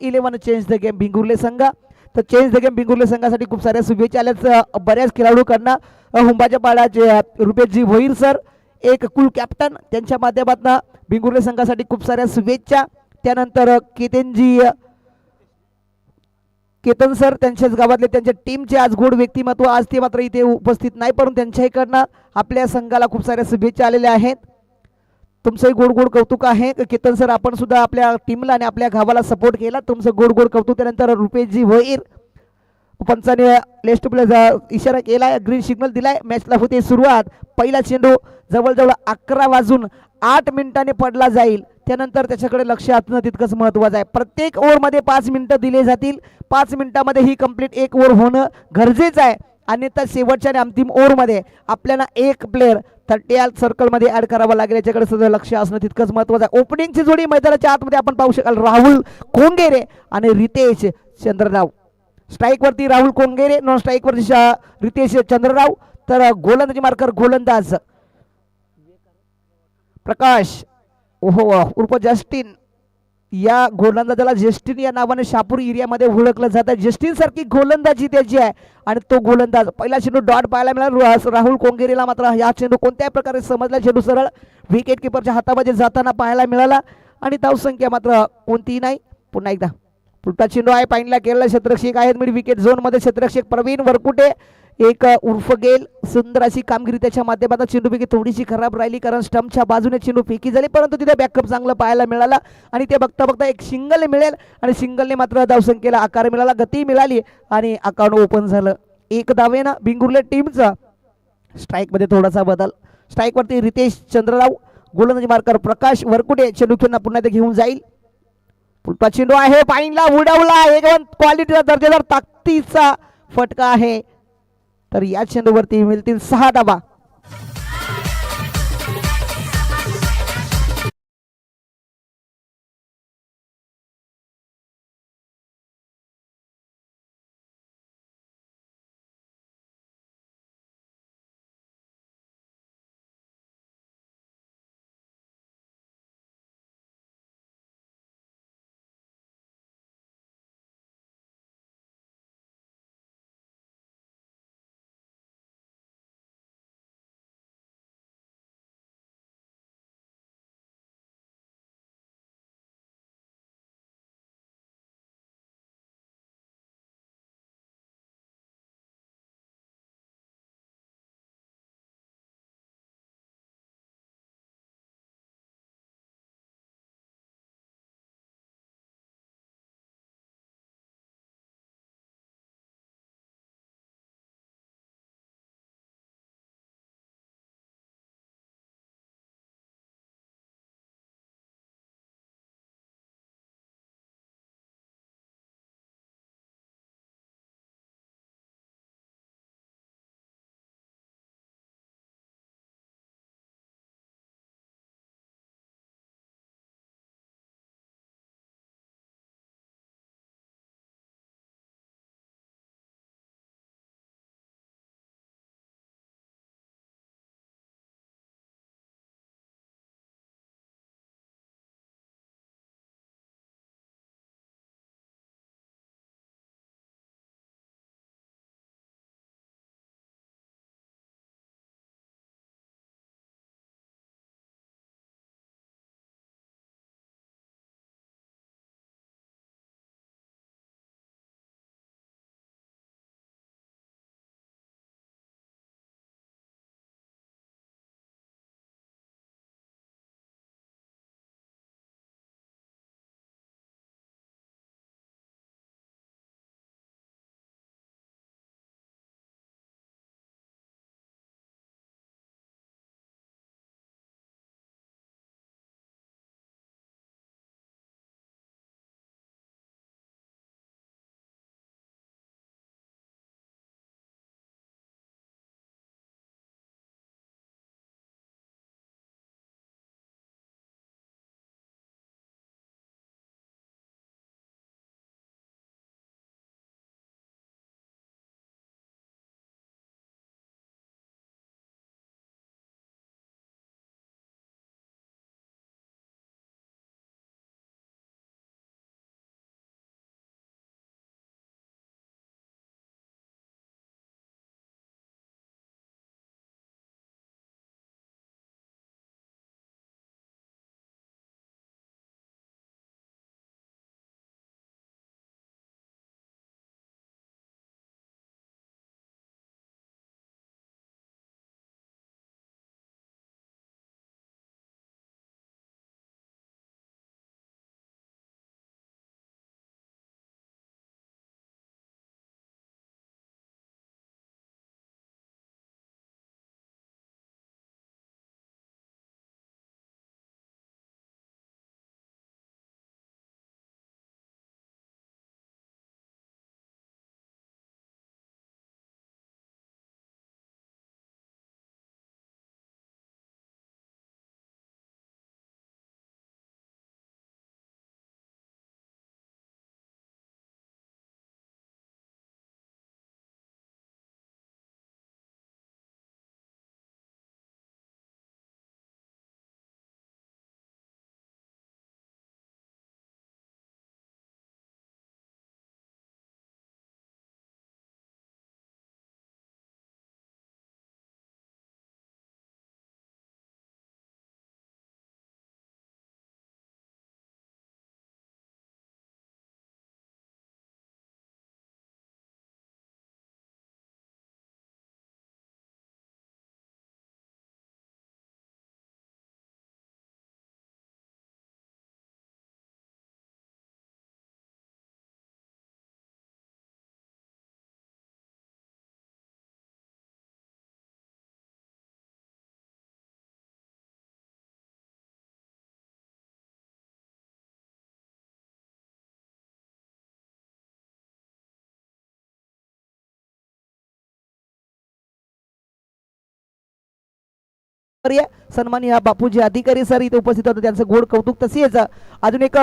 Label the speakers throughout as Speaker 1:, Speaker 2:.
Speaker 1: 11 change the game भिंगुर्ले संघ. तर change the game भिंगुर्ले संघासाठी खूप साऱ्या शुभेच्छा आल्याच बऱ्याच खेळाडूंकडनं. हुंबाच्या पाडाचे रुपेशजी भोईर सर एक कुल कॅप्टन त्यांच्या माध्यमातून भिंगुर्ले संघासाठी खूप साऱ्या शुभेच्छा. त्यानंतर केतन सर त्यांच्याच गावातले त्यांच्या टीमचे आज गोड व्यक्तिमत्व आज ते मात्र इथे उपस्थित नाही, परंतु त्यांच्याकडनं आपल्या संघाला खूप साऱ्या शुभेच्छा आलेल्या आहेत. तुमचंही गोड गोड कौतुक आहे केतन सर, आपण सुद्धा आपल्या टीमला आणि आपल्या गावाला सपोर्ट केला, तुमचं गोड गोड कौतुक. त्यानंतर रुपेशजी भोईर पंचाने लेफ्ट प्लेचा इशारा केलाय, ग्रीन सिग्नल दिलाय, मॅचला होते सुरुवात. पहिला चेंडू जवळजवळ 11 वाजून 8 मिनिटांनी पडला जाईल, त्यानंतर त्याच्याकडे लक्ष असणं तितकंच महत्त्वाचं आहे. प्रत्येक ओव्हरमध्ये 5 मिनिटं दिले जातील, 5 मिनिटांमध्ये ही कंप्लीट एक ओव्हर होणं गरजेचं आहे. अन्यथा शेवटच्या आणि अंतिम ओव्हरमध्ये आपल्याला एक प्लेअर 30 सर्कलमध्ये ॲड करावा लागेल, याच्याकडे सुद्धा लक्ष असणं तितकंच महत्त्वाचं आहे. ओपनिंगची जोडी मैदानाच्या आतमध्ये आपण पाहू शकाल, राहुल कोंगेरे आणि रितेश चंद्रराव. स्ट्राईकवरती राहुल कोंगेरे, नॉन स्ट्राईकवरती रितेश चंद्रराव. तर गोलंदाजी मार्कर गोलंदाज प्रकाश ओहो उर्फ जस्टिन, या गोलंदाजाला जस्टिन या नावाने शापूर एरियामध्ये ओळखलं जातं. जस्टिन सारखी गोलंदाजी त्याची आहे आणि तो गोलंदाज. पहिला चेंडू डॉट पाहायला मिळाला राहुल कोंगेरेला, मात्र हा चेंडू कोणत्याही प्रकारे समजला चेंडू सरळ विकेट किपरच्या हातामध्ये जाताना पाहायला मिळाला आणि धावसंख्या मात्र कोणतीही नाही. पुन्हा एकदा पुढचा चेंडू आहे, पाईनला केलेला क्षेत्ररक्षक आहेत मिड विकेट झोनमध्ये क्षेत्ररक्षक प्रवीण वरकुटे एक उर्फ गेल. सुंदर अशी कामगिरी त्याच्या माध्यमातून. चेंडूपैकी थोडीशी खराब राहिली कारण स्टंपच्या बाजूने चेंडू फेकी झाली, परंतु तिथे बॅकअप चांगलं पाहायला मिळाला आणि ते बघता बघता एक सिंगल मिळेल आणि सिंगलने मात्र धावसंख्येला आकार मिळाला, गती मिळाली आणि अकाउंट ओपन झालं. एक धावेनं भिंगुर्ले टीमचा. स्ट्राईकमध्ये थोडासा बदल, स्ट्राईकवरती रितेश चंद्रराव, गोलंदाजी मार्कर प्रकाश वरकुटे. चेंडू खेळणं पुन्हा ते घेऊन जाईल. पुढचा चेंडू आहे, पाईनला उडवला, एकदम क्वालिटीचा दर्जेदार ताकदीचा फटका आहे. तर या चेंडूवरती मिळतील 6 धावा. सन्माननीय बापूजी अधिकारी सर इथे उपस्थित होते, त्यांचं गोड कौतुक. तसेच अजून एक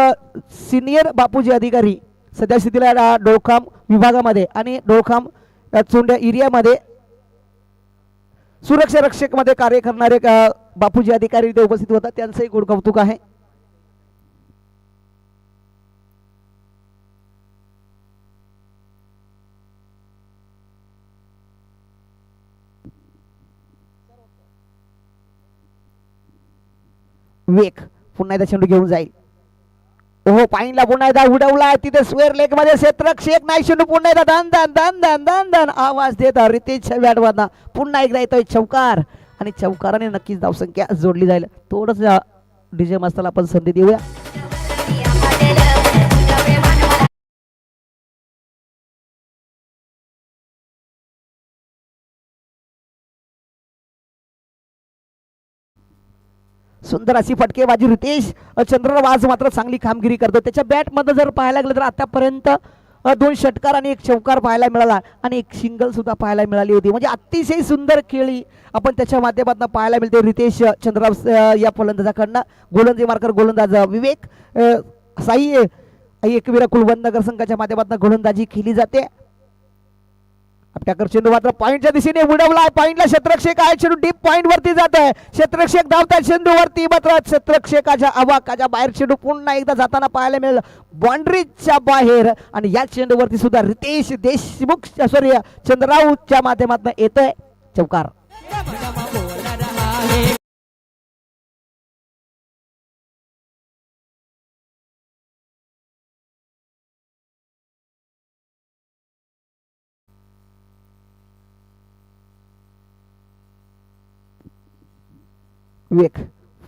Speaker 1: सिनियर बापूजी अधिकारी सध्या स्थितीला डोळखाम विभागामध्ये आणि डोळखाम चोंड्या एरियामध्ये सुरक्षा रक्षक मध्ये कार्य करणारे बापूजी अधिकारी इथे उपस्थित होतात, त्यांचंही गोड कौतुक आहे. वेक पुन्हा एकदा चेंडू घेऊन जाईल. ओहो पाईनला पुन्हा एकदा उडवला तिथे स्क्वेअर लेग मध्ये क्षेत्ररक्षक नाही, चेंडू पुन्हा एकदा दन दन दन दन दन दन आवाज देत रितेशच्या बॅटवरनं पुन्हा एकदा येतोय चौकार आणि चौकाराने नक्कीच धावसंख्या जोडली जाईल. थोडस डीजे मास्तरला आपण संधी देऊया. सुंदर अशी फटकेबाजी रितेश चंद्रवाज मात्र चांगली कामगिरी करतो. त्याच्या बॅट मध्ये जर पाहायला गेलं तर आतापर्यंत 2 षटकार आणि 1 चौकार पाहायला मिळाला आणि 1 सिंगल सुद्धा पाहायला मिळाली होती. म्हणजे अतिशय सुंदर खेळी आपण त्याच्या माध्यमातून पाहायला मिळते रितेश चंद्रवाज या फलंदाजाकडनं. गोलंदाजी मार्कर गोलंदाज विवेक साई एकविरा कुलवंत संघाच्या माध्यमातून गोलंदाजी केली जाते. आपल्याकडे चेंडू मात्र पॉइंटच्या दिशेने उडवला. पॉइंटला क्षेत्ररक्षक आहे, चेंडू डीप पॉइंट वरती जात आहे. क्षेत्ररक्षक धावतात चेंडू वरती, मात्र क्षेत्ररक्षकाच्या आवाकाच्या बाहेर चेंडू पुन्हा एकदा जाताना पाहायला मिळेल बाउंड्रीच्या बाहेर. आणि या चेंडूवरती सुद्धा रितेश देशमुख सॉरी चंद्ररावच्या माध्यमातून येतोय चौकार. विवेक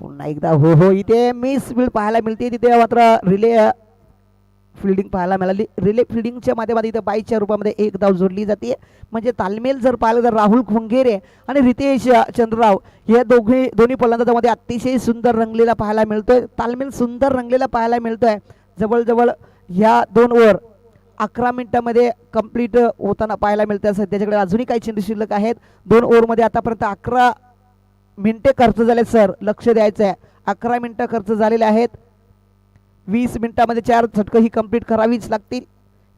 Speaker 1: पुन्हा एकदा हो हो इथे मिस फील्ड पाहायला मिळते. तिथे मात्र रिले फिल्डिंग पाहायला मिळाली. रिले फिल्डिंगच्या माध्यमातून इथे 22च्या रूपामध्ये 1 धाव जोडली जाते. म्हणजे तालमेल जर पाहिलं तर राहुल खोंगेरे आणि रितेश चंद्रराव हे दोन्ही फलंदाजांमध्ये अतिशय सुंदर रंगलेला पाहायला मिळतोय. तालमेल सुंदर रंगलेला पाहायला मिळतोय. जवळजवळ ह्या 2 ओव्हर 11 मिनिटांमध्ये कंप्लीट होताना पाहायला मिळतं. सध्याच्याकडे अजूनही काही चेंडू शिल्लक आहेत. 2 ओव्हरमध्ये आतापर्यंत 11 मिनिटे खर्च झाले सर, लक्ष द्यायचं आहे. 11 मिनिटं खर्च झालेले आहेत. 20 मिनिटांमध्ये 4 झटकं ही कंप्लीट करावीच लागतील.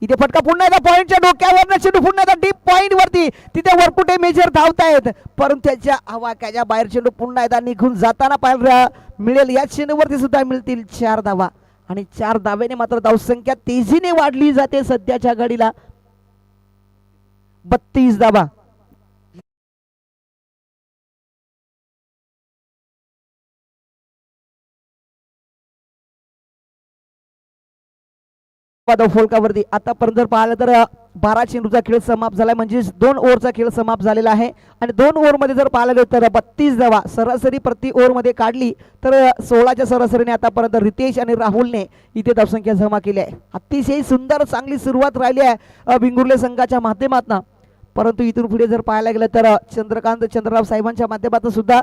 Speaker 1: इथे फटका पुन्हा एकदा पॉइंटच्या डोक्यावर चेंडू पुन्हा एकदा डीप पॉइंट वरती. तिथे वरकुटे मेजर धावतायत परंतु त्याच्या आवाक्याच्या बाहेर चेंडू पुन्हा एकदा निघून जाताना पाहायला मिळेल. या चेंडूवरती सुद्धा मिळतील 4 धावा आणि 4 धावेने मात्र धावसंख्या तेजीने वाढली जाते. सध्याच्या घडीला 32 धावा. फोलकावरती आतापर्यंत जर पाहिलं तर 12 चेंडूचा खेळ समाप्त झाला, म्हणजे 2 ओव्हरचा खेळ समाप्त झालेला आहे. आणि 2 ओव्हरमध्ये जर पाहिलं गेलं तर 32 धावा सरासरी प्रति ओव्हरमध्ये काढली तर 16च्या सरासरीने आतापर्यंत रितेश आणि राहुलने इथे धावसंख्या जमा केली आहे. अतिशय सुंदर चांगली सुरुवात राहिली आहे बिंगुर्ले संघाच्या माध्यमातून. परंतु इथून पुढे जर पाहायला गेलं तर चंद्रकांत चंद्रराव साहेबांच्या माध्यमातून सुद्धा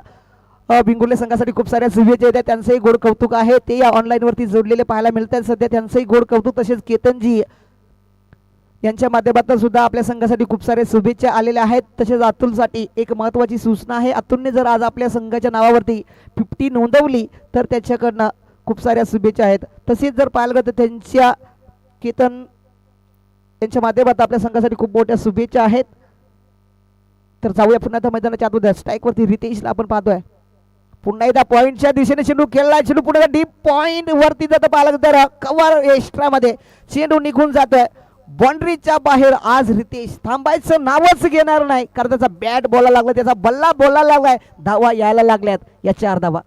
Speaker 1: बिंगुर्ले संघासाठी खूप साऱ्या शुभेच्छा येतात. त्यांचंही गोड कौतुक आहे. ते या ऑनलाईन वरती जोडलेले पाहायला मिळतात सध्या. त्यांचंही गोड कौतुक. तसेच केतनजी यांच्या माध्यमातून सुद्धा आपल्या संघासाठी खूप सारे शुभेच्छा आलेल्या आहेत. तसेच अतुलसाठी एक महत्त्वाची सूचना आहे. अतुलने जर आज आपल्या संघाच्या नावावरती 50 नोंदवली तर त्याच्याकडनं खूप साऱ्या शुभेच्छा आहेत. तसेच जर पाहिलं तर त्यांच्या केतन यांच्या माध्यमातून आपल्या संघासाठी खूप मोठ्या शुभेच्छा आहेत. तर जाऊया पुन्हा त्या मैदानाच्या आतमध्ये. स्ट्राईक वरती रितेशला आपण पाहतोय. पुन्हा एकदा पॉइंटच्या दिशेने चेंडू खेळला. चेंडू पुन्हा डीप पॉइंट वरती जातं पाहिलं तर कव्हर एक्स्ट्रा मध्ये चेंडू निघून जातोय बाउंड्रीच्या बाहेर. आज रितेश थांबायचं नावच घेणार नाही कारण त्याचा बॅट बोलायला लागला, त्याचा बल्ला बोलायला लागलाय. धावा यायला लागल्यात या 4 धावा.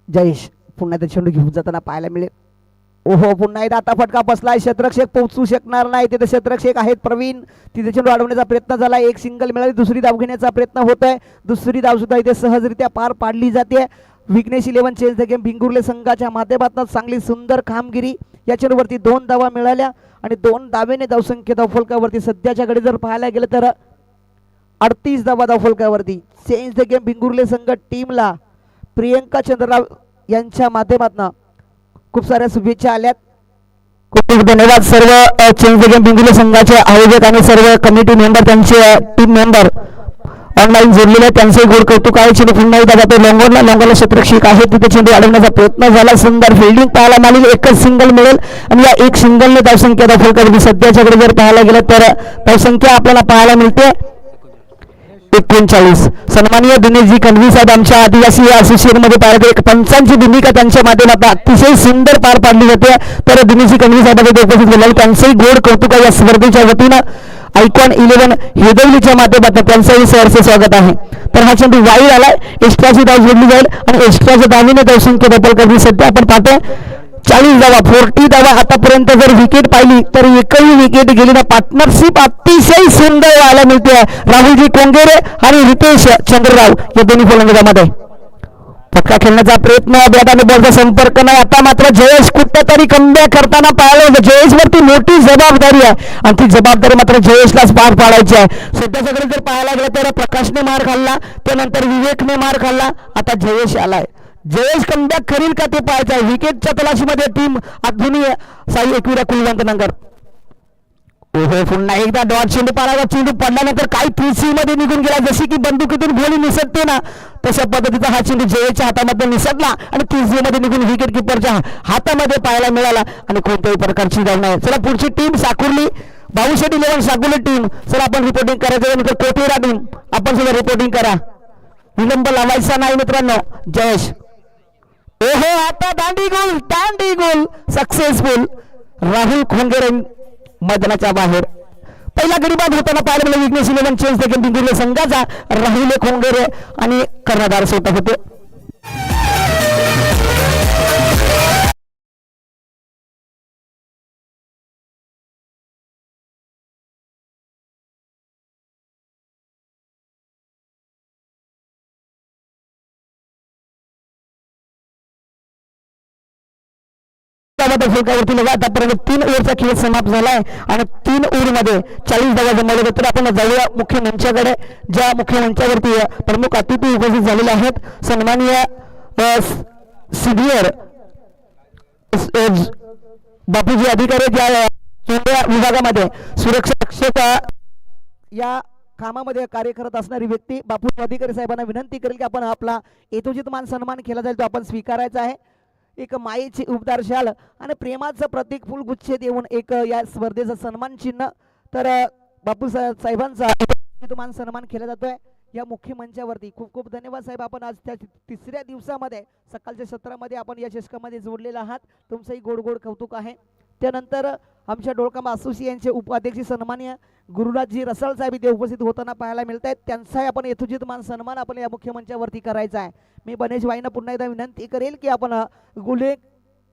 Speaker 1: जयेश पुन्हा एकदा चेंडू घेऊन जाताना पाहायला मिळेल. ओहो पुन्हा एकदा आता फटका बसलाय. क्षेत्ररक्षक पोहोचू शकणार नाही. तिथे क्षेत्ररक्षक आहेत प्रवीण. तिथे चेंडू अडवण्याचा प्रयत्न झाला. 1 सिंगल मिळाली. दुसरी धाव घेण्याचा प्रयत्न होत आहे. दुसरी धाव सुद्धा इथे सहजरित्या पार पाडली जाते. विघ्नेश 11 चेंज द गेम बिंगुर्ले संघाच्या माध्यमातून चांगली सुंदर कामगिरी या चेंडूवरती 2 धावा मिळाल्या आणि 2 धावेने धावसंख्या धावफलकावरती सध्याच्या घडी जर पाहायला गेलं तर 38 धावा धावफलकावरती. चेंज द गेम भिंगुर्ले संघ टीमला प्रियंका चंद्रराव यांच्या माध्यमातून खूप साऱ्या शुभेच्छा आल्यात. खूप खूप धन्यवाद सर्व चेंज द गेम भिंगुर्ले संघाचे आयोजक आणि सर्व कमिटी मेंबर, त्यांचे टीम मेंबर ऑनलाईन जोडलेले, त्यांचे गोड कौतुक आहे. चेंडू पुन्हा एकदा जातो लॉंगॉनला क्षेत्ररक्षक आहे तिथे चेंडू अडवण्याचा प्रयत्न झाला. सुंदर फिल्डिंग पाहायला मिळाली. एकच सिंगल मिळेल आणि या एक सिंगलने धावसंख्या धावफलकावरती सध्याच्याकडे जर पाहायला गेलं तर धावसंख्या आपल्याला पाहायला मिळते 39. सन्माननीय दिनेशजी कणवी साहेब आमच्या आदिवासी असोसिएशन मध्ये पाहिजे एक पंचांची भूमिका त्यांच्या माध्यमातून अतिशय सुंदर पार पाडली जाते. तर दिनेशजी कणवी साहेबांचे उपस्थित झाले त्यांचंही गोड कौतुक या स्पर्धेच्या वतीनं आयकॉन 11 हेदवलीच्या माध्यमातून त्यांचंही सहर्ष स्वागत आहे. तर हा चेंडू वाईड आलाय. एक्स्ट्राची धाव जोडली जाईल आणि एक्स्ट्राच्या धावीने धावसंख्या धावफलकावरती सध्या आपण पाहतोय 40 धावा 40 धावा. आतापर्यंत जर विकेट पाहिली तर एकही विकेट गेली ना. पार्टनरशिप अतिशय सुंदर व्हायला मिळते राहुलजी कोंगेरे आणि रितेश चंद्रराव या दोन्ही फलंदाजामध्ये. फटका खेळण्याचा प्रयत्न, बॅट आणि बॉलचा संपर्क नाही. आता मात्र जयेश कुठेतरी कमबॅक करताना पाहिलं. जयेश वरती मोठी जबाबदारी आहे आणि ती जबाबदारी मात्र जयेशलाच पार पाडायची आहे. सध्याच्याकडे जर पाहायला गेलं तर प्रकाशने मार खाल्ला, त्यानंतर विवेकने मार खाल्ला, आता जयेश आलाय. जयेश कमबॅक करील का ते पाहायचं आहे. विकेटच्या तलाशीमध्ये टीम अजूनही साई एकविरा कुलवंत नगर. ओहो पुन्हा एकदा डॉट चेंडू पाहायला. चेंडू पडल्यानंतर काही 3C मध्ये निघून गेला. जशी की बंदुकीतून गोळी निसटते ना तशा पद्धतीचा हा चेंडू जयेशच्या हातामध्ये निसटला आणि 3C मध्ये निघून विकेट किपरच्या हातामध्ये पाहायला मिळाला आणि कोणत्याही प्रकारची धाव नाही. चला पुढची टीम साकुर्ली बाऊशेट 11 साकुर्ली टीम. चला आपण रिपोर्टिंग करायचं. कोटेरा टीम आपण सुद्धा रिपोर्टिंग करा. विलंब लावायचा नाही मित्रांनो. जयेश ओहो आता दांडी गोल सक्सेसफुल. राहुल खोंगेरे मैदानाच्या बाहेर. पहिला गडीबाद होताना पाहायला मिळाला विघ्नेश 11 चेंज देखील भिंगुर्ले संघाचा राहुल खोंगेरे आणि कर्णधार स्वतः होते. फलकावरती आतापर्यंत 3 ओव्हरचा खेळ समाप्त झालाय आणि 3 ओव्हरमध्ये 40 धावा जमवल्या. तर आपण जाऊया मुख्य मंचाकडे. ज्या मुख्य मंचावरती प्रमुख अतिथी उपस्थित झालेले आहेत. सन्माननीय सिनियर बापूजी अधिकारी ज्या विभागामध्ये सुरक्षा रक्षक या कामामध्ये कार्य करत असणारी व्यक्ती बापू अधिकारी साहेबांना विनंती करेल की आपण आपला यथोचित मान सन्मान केला जाईल तो आपण स्वीकारायचा आहे. एक मायेची उबदार शाल आणि प्रेमाचं प्रतीक फुलगुच्छ देऊन एक या स्पर्धेचं सन्मान चिन्ह. तर बापू साहेबांचा मान सन्मान केला जातोय या मुख्य मंचावरती. खूप खूप धन्यवाद साहेब. आपण आज त्या 3ऱ्या दिवसामध्ये सकाळच्या सत्रामध्ये आपण या चषकामध्ये जोडलेला आहात. तुमचंही गोड गोड कौतुक आहे. त्यानंतर आमच्या डोळकांबा असोसिएशनचे उपाध्यक्ष सन्माननीय गुरुराजजी रसाळ साहेब इथे उपस्थित होताना पाहायला मिळत आहेत. त्यांचाही आपण यथोचित मान सन्मान आपण या मुख्य मंचावरती करायचा आहे. मी बनेश वाईंना पुन्हा एकदा विनंती करेल की आपण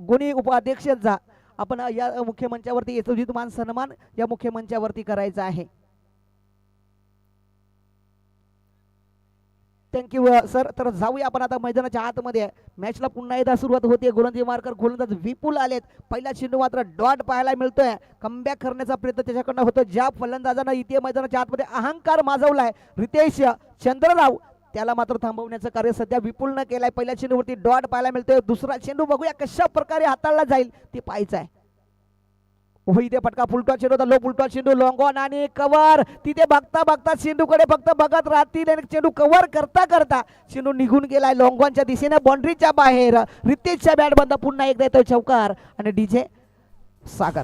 Speaker 1: गुणी उपाध्यक्षांचा आपण या मुख्य मंचावरती यथोचित मान सन्मान या मुख्य मंचावरती करायचा आहे. Thank you sir. तर जाऊया आपण आता मैदानाच्या आतमध्ये. मॅचला पुन्हा एकदा सुरुवात होते. गोलंदाजी मार्कर गोलंदाज विपुल आलेत. पहिला चेंडू मात्र डॉट पाहायला मिळतोय. कमबॅक करण्याचा प्रयत्न त्याच्याकडनं होतो. ज्या फलंदाजानं इथे मैदानाच्या आतमध्ये अहंकार माजवलाय रितेश चंद्रराव त्याला मात्र थांबवण्याचं कार्य सध्या विपुलनं केलंय. पहिल्या चेंडूवरती डॉट पाहायला मिळतोय. दुसरा चेंडू बघूया कशा प्रकारे हाताळला जाईल ते पाहायचं आहे. इथे फटका फुलटॉ चेंडू होता. लो फुलटॉ चेंडू लॉंग ऑन आणि कव्हर. तिथे बघता चेंडूकडे फक्त बघत राहतील आणि चेंडू कव्हर करता चेंडू निघून गेलाय लॉंग ऑनच्या दिशेने बाउंड्रीच्या बाहेर. रितेशच्या बॅट बंद पुन्हा एकदा येतोय चौकार आणि डीजे सागर.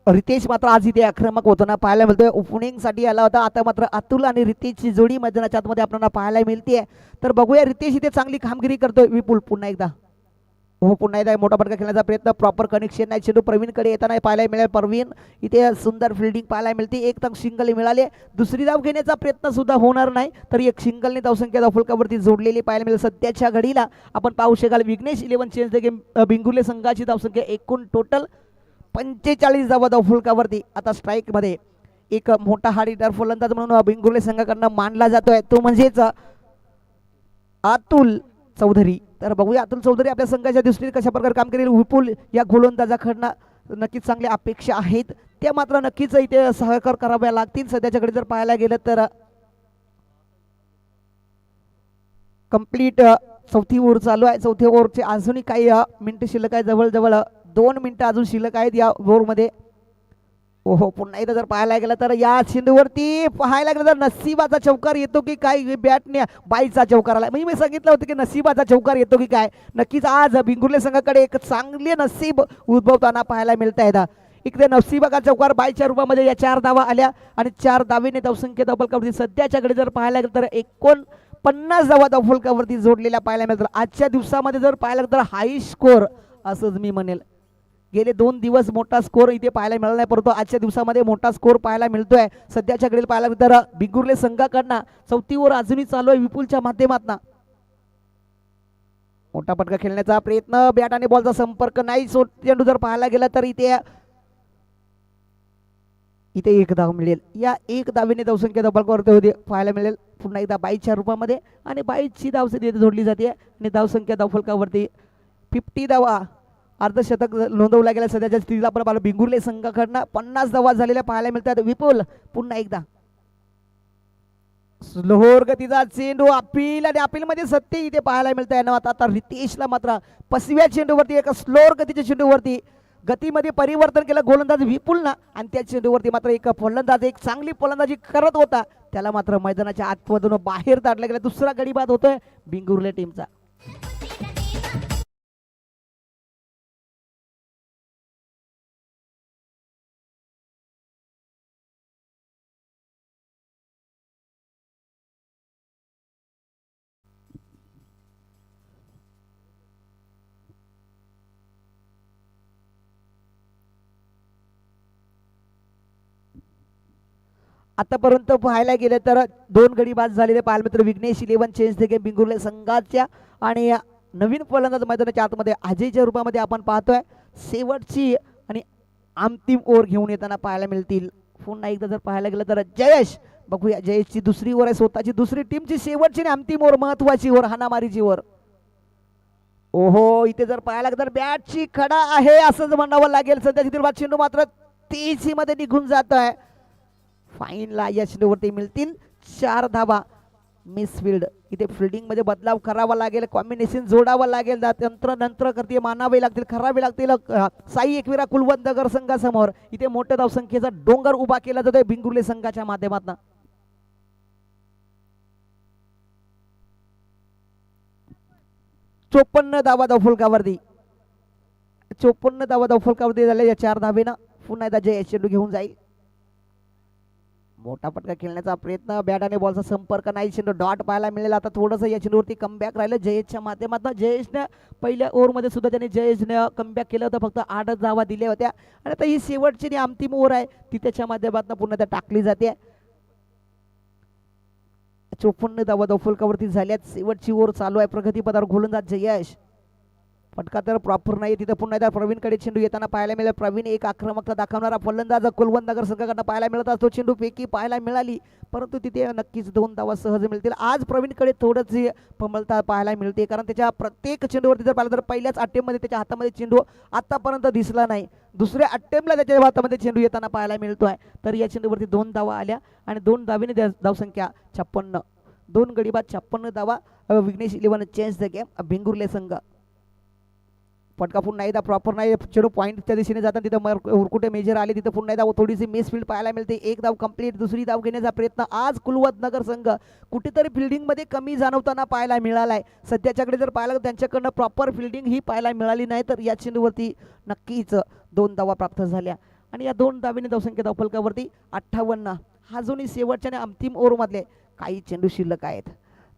Speaker 1: रितेश मात्र आज इथे आक्रमक होताना पाहायला मिळतोय. ओपनिंग साठी आला होता. आता मात्र अतुल आणि रितेशची जोडी मैदानाच्या आतमध्ये आपल्याला पाहायला मिळते. तर बघूया रितेश इथे चांगली कामगिरी करतोय. विपुल पुन्हा एकदा हो पुन्हा एकदा मोठा फटका खेळण्याचा प्रयत्न, प्रॉपर कनेक्शन नाही, चेंडू प्रवीणकडे येताना पाहायला मिळेल. प्रवीण इथे सुंदर फिल्डिंग पाहायला मिळते, एक तक सिंगल मिळाले. दुसरी धाव घेण्याचा प्रयत्न सुद्धा होणार नाही, तर एक सिंगलने धावसंख्या धावफलकावरती जोडलेली पाहायला मिळेल. सध्याच्या घडीला आपण पाहू शकाल विघ्नेश 11 चेंज द गेम बिंगुर्ले संघाची धावसंख्या एकूण टोटल 45 धावा धावफलकावरती. आता स्ट्राईकमध्ये एक मोठा हार्ड हिटर फलंदाज म्हणून बिंगुर्ले संघाकडनं मानला जातोय, तो म्हणजेच अतुल चौधरी. तर बघूया अतुल चौधरी आपल्या संघाच्या दृष्टीने कशा प्रकारे काम करेल. विपुल या गोलंदाजाकडनं नक्कीच चांगल्या अपेक्षा आहेत, त्या मात्र नक्कीच इथे सहकार कराव्या लागतील. सध्याच्याकडे जर पाहायला गेलं तर कंप्लीट चौथी ओव्हर चालू आहे. चौथ्या ओव्हरचे अजूनही काही मिनिटं शिल्लक आहे, जवळजवळ 2 मिनिटं अजून शिल्लक आहेत या ओव्हरमध्ये. ओहो पुन्हा एकदा जर पाहायला गेलं तर या चेंडूवरती पाहायला गेलं तर नशिबाचा चौकार येतो की काय, बॅटने बाईचा चौकार आला. म्हणजे मी सांगितलं होतं की नशिबाचा चौकार येतो की काय. नक्कीच आज बिंगुर्ले संघाकडे एक चांगले नसीब उद्भवताना पाहायला मिळत आहेत. इकडे नशिबाचा चौकार बाईच्या रूपामध्ये या 4 धावा आल्या आणि 4 धावेने धावसंख्या धावफलकावरती सध्याच्याकडे जर पाहायला गेलं तर 49 धावा धावफलकावरती जोडलेल्या पाहायला मिळतात. आजच्या दिवसामध्ये जर पाहायला गेलं तर हाय स्कोर असंच मी म्हणेल. गेले 2 दिवस मोठा स्कोर इथे पाहायला मिळाला नाही, परंतु आजच्या दिवसामध्ये मोठा स्कोर पाहायला मिळतोय. सध्याच्या घडीला पाहायला तर बिंगुर्ले संघाकडनं चौथी ओव्हर अजूनही चालू आहे विपुलच्या माध्यमातून. मोठा फटका खेळण्याचा प्रयत्न, बॅट आणि बॉलचा संपर्क नाही. चेंडू जर पाहायला गेला तर इथे एक धाव मिळेल. या 1 धावेने धावसंख्या धावफलकावरती पाहायला मिळेल पुन्हा एकदा बाईच्या रूपामध्ये, आणि बाईची धावसंख्या जोडली जाते आणि धावसंख्या धावफलकावरती 50 धावा अर्धशतक नोंदवला गेला. सध्याच्या स्थितीला आपण पाहिलं बिंगुर्ले संघाकडनं 50 धावा झालेल्या पाहायला मिळतात. विपुल पुन्हा एकदा स्लोअर गतीचा चेंडू, अपील आणि अपील मध्ये सत्य इथे पाहायला मिळत आहे. आता रितेशला मात्र 5व्या चेंडूवरती एका स्लोअर गतीच्या चेंडूवरती गतीमध्ये परिवर्तन केलं गोलंदाज विपुलनं, आणि त्या चेंडूवरती मात्र एक फलंदाज एक चांगली फलंदाजी करत होता, त्याला मात्र मैदानाच्या आतमधून बाहेर काढला गेला. दुसरा गडी बाद होतोय बिंगुर्ले टीमचा. आतापर्यंत पाहायला गेलं तर 2 गडी बाद झालेले पाहायला मित्र विघ्नेश 11 चेंज द गेम बिंगुर्ले संघाच्या, आणि नवीन फलंदाज मैदानाच्या आतमध्ये अजयच्या रूपामध्ये आपण पाहतोय. शेवटची आणि अंतिम ओव्हर घेऊन येताना पाहायला मिळतील. पुन्हा एकदा जर पाहायला गेलं तर जयेश, बघूया जयेशची दुसरी ओव्हर आहे, स्वतःची दुसरी टीमची शेवटची आणि अंतिम ओव्हर, महत्वाची ओव्हर, हाणामारीची ओव्हर. ओहो इथे जर पाहायला गेलं तर बॅटची खडा आहे असंच म्हणावं लागेल. सध्या चेंडू मात्र तेजी मध्ये निघून जात आहे. फाईनला या चेंडूवरती मिळतील 4 धावा. मिसफिल्ड, इथे फिल्डिंग मध्ये बदलाव करावा लागेल, कॉम्बिनेशन जोडावं लागेल, नंतर करते मानावे लागतील, करावे लागतील. साई एकविरा कुलवंत नगर संघासमोर इथे मोठ्या धावसंख्येचा डोंगर उभा केला जातोय बिंगुर्ले संघाच्या माध्यमातून. 54 धावा धावफलकावरती, 54 धावा धावफलकावरती झाले या 4 धावेनं. पुन्हा एकदा जय चेंडू घेऊन जाईल. मोठा फटका खेळण्याचा प्रयत्न, बॅट आणि बॉलचा संपर्क नाही, चेंडू डॉट पाहायला मिळेल. आता थोडंसं या चेंडूवरती कमबॅक राहिलं जयेशच्या माध्यमातून. जयेशने पहिल्या ओव्हरमध्ये सुद्धा त्याने जयेशने कमबॅक केलं होतं, फक्त 8 धावा दिल्या होत्या, आणि आता ही शेवटची आणि अंतिम ओव्हर आहे ती त्याच्या माध्यमातून पुन्हा त्या टाकली जाते. 54 धावा धावफलकावरती झाल्यात. शेवटची ओव्हर चालू आहे. प्रगतीपथावर गोलंदाज जयेश. फटका तर प्रॉपर नाही, तिथे पुन्हा एकदा प्रवीणकडे चेंडू येताना पाहायला मिळेल. प्रवीण एक आक्रमकता दाखवणारा फलंदाज कुलवंत नगर संघाकडनं पाहायला मिळत असतो. चेंडू पैकी पाहायला मिळाली, परंतु तिथे नक्कीच 2 धावा सहज मिळतील. आज प्रवीणकडे थोडंच फमलता पाहायला मिळते, कारण त्याच्या प्रत्येक चेंडूवरती जर पाहिलं तर पहिल्याच अटेम्पमध्ये त्याच्या हातामध्ये चेंडू आतापर्यंत दिसला नाही. दुसऱ्या अटेम्पला त्याच्या हातामध्ये चेंडू येताना पाहायला मिळतोय. तर या चेंडूवरती 2 धावा आल्या आणि 2 धावेने धावसंख्या 56. 2 गडी बाद 56 धावा. विघ्नेश 11 चेंज द गेम बिंगुर्ले संघ. फटका पुन्हा एकदा प्रॉपर नाही, चेंडू पॉईंटच्या दिशेने जाताना तिथं उरकुटे मेजर आले, तिथं पुन्हा एकदा थोडीशी मिसफिल्ड पाहायला मिळते. 1 धाव कंप्लीट. दुसरी धाव घेण्याचा प्रयत्न आज कुलवंत नगर संघ कुठेतरी फिल्डिंगमध्ये कमी जाणवताना पाहायला मिळालाय. सध्याच्याकडे जर पाहिलं तर त्यांच्याकडनं प्रॉपर फिल्डिंग ही पाहायला मिळाली नाही, तर या चेंडूवरती नक्कीच 2 धावा प्राप्त झाल्या आणि या 2 धावेने धावसंख्या धावफलकावरती 58. अजूनही शेवटच्या आणि अंतिम ओव्हरमधले काही चेंडू शिल्लक आहेत.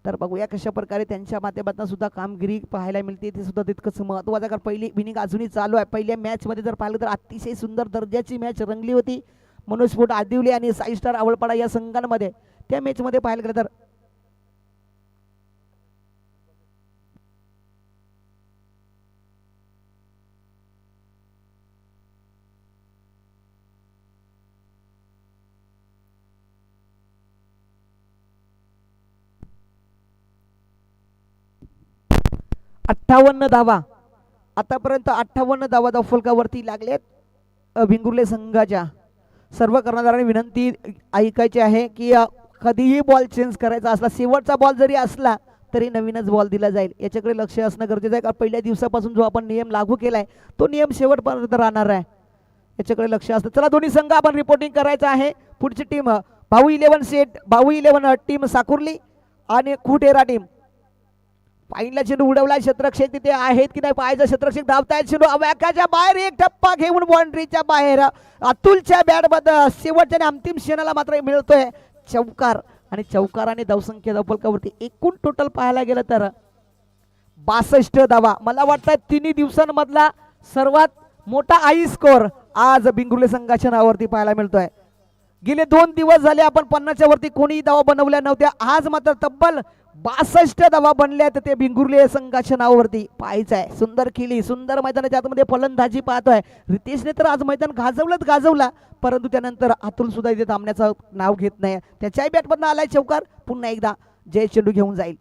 Speaker 1: तर बघूया कशा प्रकारे त्यांच्या माध्यमातून सुद्धा कामगिरी पाहायला मिळते, ते सुद्धा तितकंच महत्त्वाचं. कारण पहिली विनिंग अजूनही चालू आहे. पहिल्या मॅचमध्ये जर पाहिलं तर अतिशय सुंदर दर्जाची मॅच रंगली होती. मनोज स्फोट आदिवले आणि साई स्टार आवळपाडा या संघांमध्ये. त्या मॅचमध्ये पाहायला गेलं तर 58 धावा आतापर्यंत 58 धावा फलकावरती लागलेत भिंगुर्ले संघाच्या. सर्व कर्णधारांनी विनंती ऐकायची आहे की कधीही बॉल चेंज करायचा असला, शेवटचा बॉल जरी असला तरी नवीनच बॉल दिला जाईल, याच्याकडे लक्ष असणं गरजेचं आहे. कारण पहिल्या दिवसापासून जो आपण नियम लागू केलाय तो नियम शेवटपर्यंत राहणार आहे, याच्याकडे लक्ष असतं. चला दोन्ही संघ आपण रिपोर्टिंग करायचं आहे. पुढची टीम भाऊ 11 सेट, भाऊ 11 टीम साकुर्ली आणि खुटेरा टीम. फाईनला चेंडू उडवला, क्षेत्ररक्षक तिथे आहेत की नाही पाहायचं. क्षेत्ररक्षक धावतायत, चेंडू अवकाच्या बाहेर, एक टप्पा घेऊन बाउंड्रीच्या बाहेर. अतुलच्या बॅट मध्ये शेवटच्या आणि अंतिम क्षणाला मात्र मिळतोय चौकार, आणि चौकाराने धावसंख्या धावफलकावरती एकूण टोटल पाहायला गेलं तर 62 धावा. मला वाटतं तिन्ही दिवसांमधला सर्वात मोठा आई स्कोर आज भिंगुर्ले संघाच्या नावावरती पाहायला मिळतोय. गेले 2 दिवस झाले आपण 50च्या वरती कोणीही धावा बनवल्या नव्हत्या, आज मात्र तब्बल 62 धावा बनल्यात ते भिंगुर्ले संघाच्या नावावरती. पाहायचं आहे, सुंदर खेळी, सुंदर मैदानाच्या आतमध्ये फलंदाजी पाहतोय रितेशने. तर आज मैदान गाजवला, परंतु त्यानंतर अतुल सुद्धा इथे थांबण्याचं नाव घेत नाही. त्याच्याही बॅटमधनं आलाय चौकार. पुन्हा एकदा जय चेंडू घेऊन जाईल.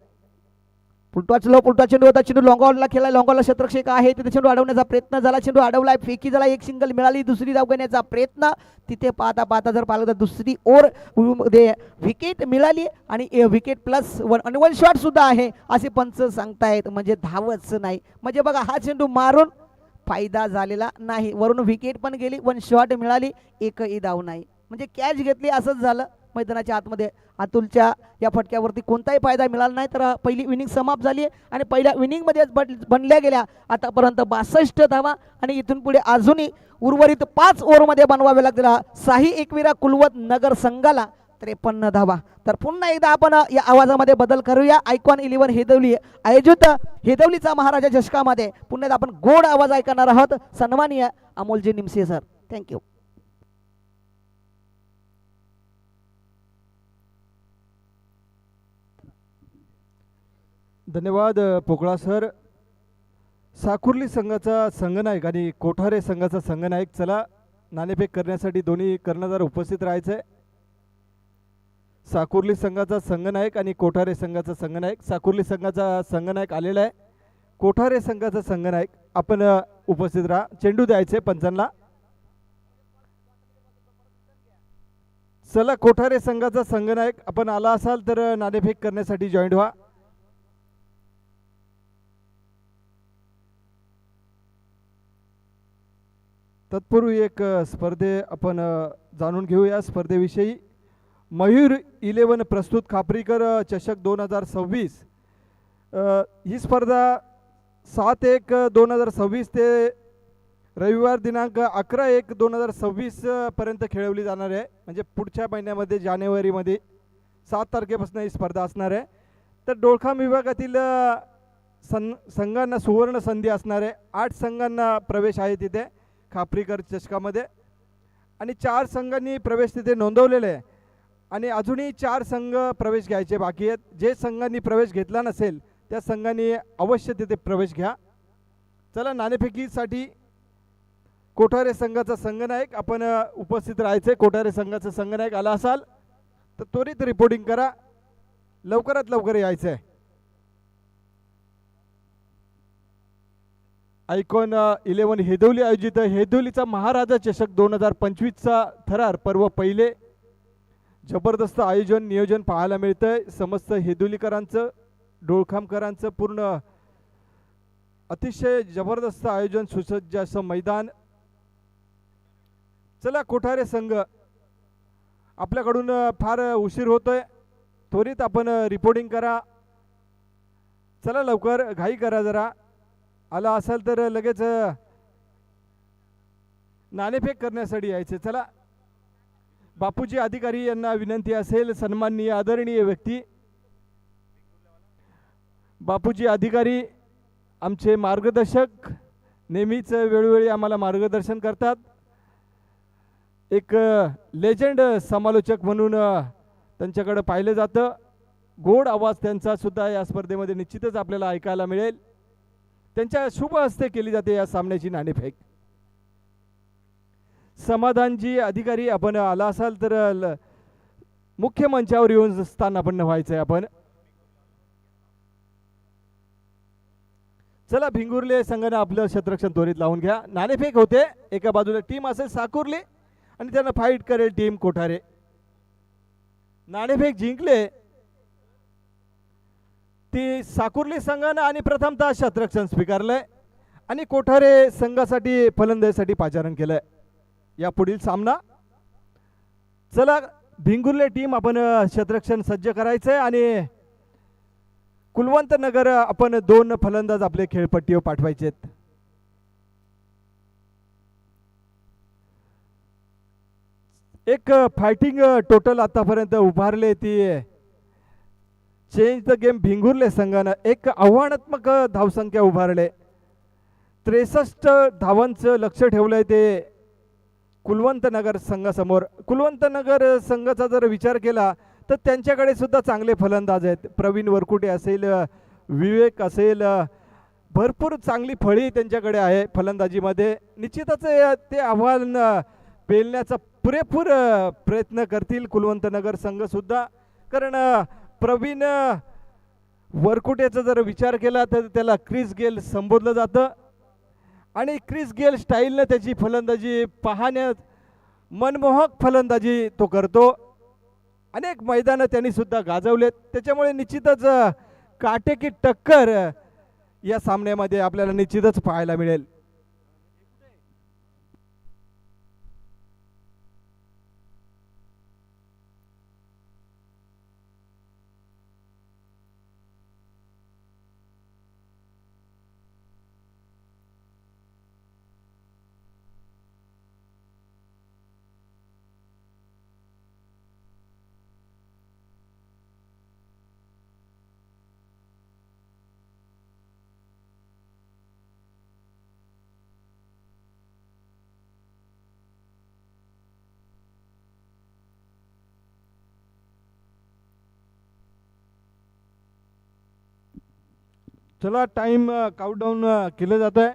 Speaker 1: पुलटा चेंडू होता, चेंडू लॉंगॉनला खेळला, लॉंगॉनला क्षेत्ररक्षक आहे तिथे चेंडू अडवण्याचा प्रयत्न झाला, चेंडू अडवलाय, फेकी झाला, एक सिंगल मिळाली, दुसरी धाव घेण्याचा प्रयत्न. तिथे पाहता जर पाहिलं तर दुसरी ओव्हर मध्ये विकेट मिळाली आणि विकेट प्लस 1 शॉट सुद्धा आहे असे पंच सांगतायत. म्हणजे धावच नाही, म्हणजे बघा हा चेंडू मारून फायदा झालेला नाही, वरून विकेट पण गेली, 1 शॉट मिळाली, एकही धाव नाही, म्हणजे कॅच घेतली असंच झालं. मैदानाच्या आतमध्ये अतुलच्या या फटक्यावरती कोणताही फायदा मिळाला नाही. तर पहिली इनिंग समाप्त झाली आणि पहिल्या इनिंगमध्ये बनल्या गेल्या आतापर्यंत 62 धावा आणि इथून पुढे अजूनही उर्वरित 5 ओव्हरमध्ये बनवावे लागतील साही एकविरा कुलवत नगर संघाला 53 धावा. तर पुन्हा एकदा आपण या आवाजामध्ये बदल करूया. आयकॉन 11 हेदवली आयोजित हेदवलीचा महाराजा चषकामध्ये पुन्हा एकदा आपण गोड आवाज ऐकणार आहोत. सन्माननीय अमोलजी निमसे सर, थँक्यू.
Speaker 2: धन्यवाद पोकळा सर. साकुर्ली संघाचा संघनायक आणि कोठारे संघाचा संघनायक, चला नाणेफेक करण्यासाठी दोन्ही कर्णधार उपस्थित राहायचे. साकुर्ली संघाचा संघनायक आणि कोठारे संघाचा संघनायक. साकुर्ली संघाचा संघनायक आलेला आहे, कोठारे संघाचा संघनायक आपण उपस्थित राहा. चेंडू द्यायचे पंचांना. चला कोठारे संघाचा संघनायक आपण आला असाल तर नाणेफेक करण्यासाठी जॉईंट व्हा. तत्पूर्वी एक स्पर्धे आपण जाणून घेऊया स्पर्धेविषयी. मयूर 11 प्रस्तुत खापरीकर चषक 2026. ही स्पर्धा 7/1/2026 ते रविवार दिनांक 11/1/2026 पर्यंत खेळवली जाणार आहे. म्हणजे पुढच्या महिन्यामध्ये जानेवारीमध्ये 7 तारखेपासून ही स्पर्धा असणार आहे. तर डोळखाम विभागातील संघांना सुवर्ण संधी असणार आहे. 8 संघांना प्रवेश आहे तिथे खापरीकर चषकामध्ये आणि 4 संघांनी प्रवेश तिथे नोंदवलेले आहे आणि अजूनही 4 संघ प्रवेश घ्यायचे बाकी आहेत. जे संघांनी प्रवेश घेतला नसेल त्या संघांनी अवश्य तिथे प्रवेश घ्या. चला नाणेफेकीसाठी कोठारे संघाचा संघनायक आपण उपस्थित राहायचे. कोठारे संघाचा संघनायक आला असाल तर त्वरित रिपोर्टिंग करा, लवकरात लवकर यायचं आहे. आयकॉन 11 हेदवली आयोजित हेदवलीचा महाराजा चषक 2025चा थरार पर्व पहिले. जबरदस्त आयोजन नियोजन पाहायला मिळतंय. समस्त हेदवलीकरांचं डोळखामकरांचं पूर्ण अतिशय जबरदस्त आयोजन, सुसज्ज असं मैदान. चला कोठारे संघ आपल्याकडून फार उशीर होतोय, त्वरित आपण रिपोर्टिंग करा. चला लवकर घाई करा जरा. आला असेल तर लगेच नाणेफेक करण्यासाठी यायचे. चला बापूजी अधिकारी यांना विनंती असेल, सन्माननीय आदरणीय व्यक्ती बापूजी अधिकारी आमचे मार्गदर्शक नेहमीच वेळोवेळी आम्हाला मार्गदर्शन करतात. एक लेजंड समालोचक म्हणून त्यांच्याकडे पाहिलं जातं. गोड आवाज त्यांचा सुद्धा या स्पर्धेमध्ये निश्चितच आपल्याला ऐकायला मिळेल. त्यांच्या शुभ हस्ते केली जाते या सामन्याची नाणेफेक. समाधानजी अधिकारी आपण आला असाल तर मुख्य मंचावर येऊन स्थानापन्न व्हायचंय आपण. चला भिंगुर्ले संघाने आपलं क्षेत्ररक्षण त्वरित लावून घ्या. नाणेफेक होते. एका बाजूला टीम असेल साकुर्ली आणि त्यांना फाईट करेल टीम कोठारे. नाणेफेक जिंकले ती साकुर्ली संघानं आणि प्रथमतः क्षेत्ररक्षण स्वीकारलंय आणि कोठारे संघासाठी फलंदाजीसाठी पाचारण केलंय. या पुढील सामना. चला भिंगुर्ले टीम आपण क्षेत्ररक्षण सज्ज करायचंय आणि कुलवंत नगर आपण 2 फलंदाज आपले खेळपट्टीवर पाठवायचे. एक फायटिंग टोटल आतापर्यंत उभारले ती चेंज द गेम भिंगुर्ले संघानं एक आव्हानात्मक धावसंख्या उभारले. 63 धावांचं लक्ष ठेवलंय ते कुलवंत नगर संघासमोर. कुलवंत नगर संघाचा जर विचार केला तर त्यांच्याकडे सुद्धा चांगले फलंदाज आहेत. प्रवीण वरकुटे असेल, विवेक असेल, भरपूर चांगली फळी त्यांच्याकडे आहे फलंदाजीमध्ये. निश्चितच ते आव्हान पेलण्याचा पुरेपूर प्रयत्न करतील कुलवंत नगर संघ सुद्धा. कारण प्रवीण वरकुटेचा जर विचार केला तर त्याला क्रिस गेल संबोधलं जातं आणि क्रिस गेल स्टाईलनं त्याची फलंदाजी पाहण्यात मनमोहक फलंदाजी तो करतो. अनेक मैदानं त्यांनी सुद्धा गाजवलेत. त्याच्यामुळे निश्चितच काटेकी टक्कर या सामन्यामध्ये आपल्याला निश्चितच पाहायला मिळेल. चला टाइम काउंटडाऊन केलं जात आहे.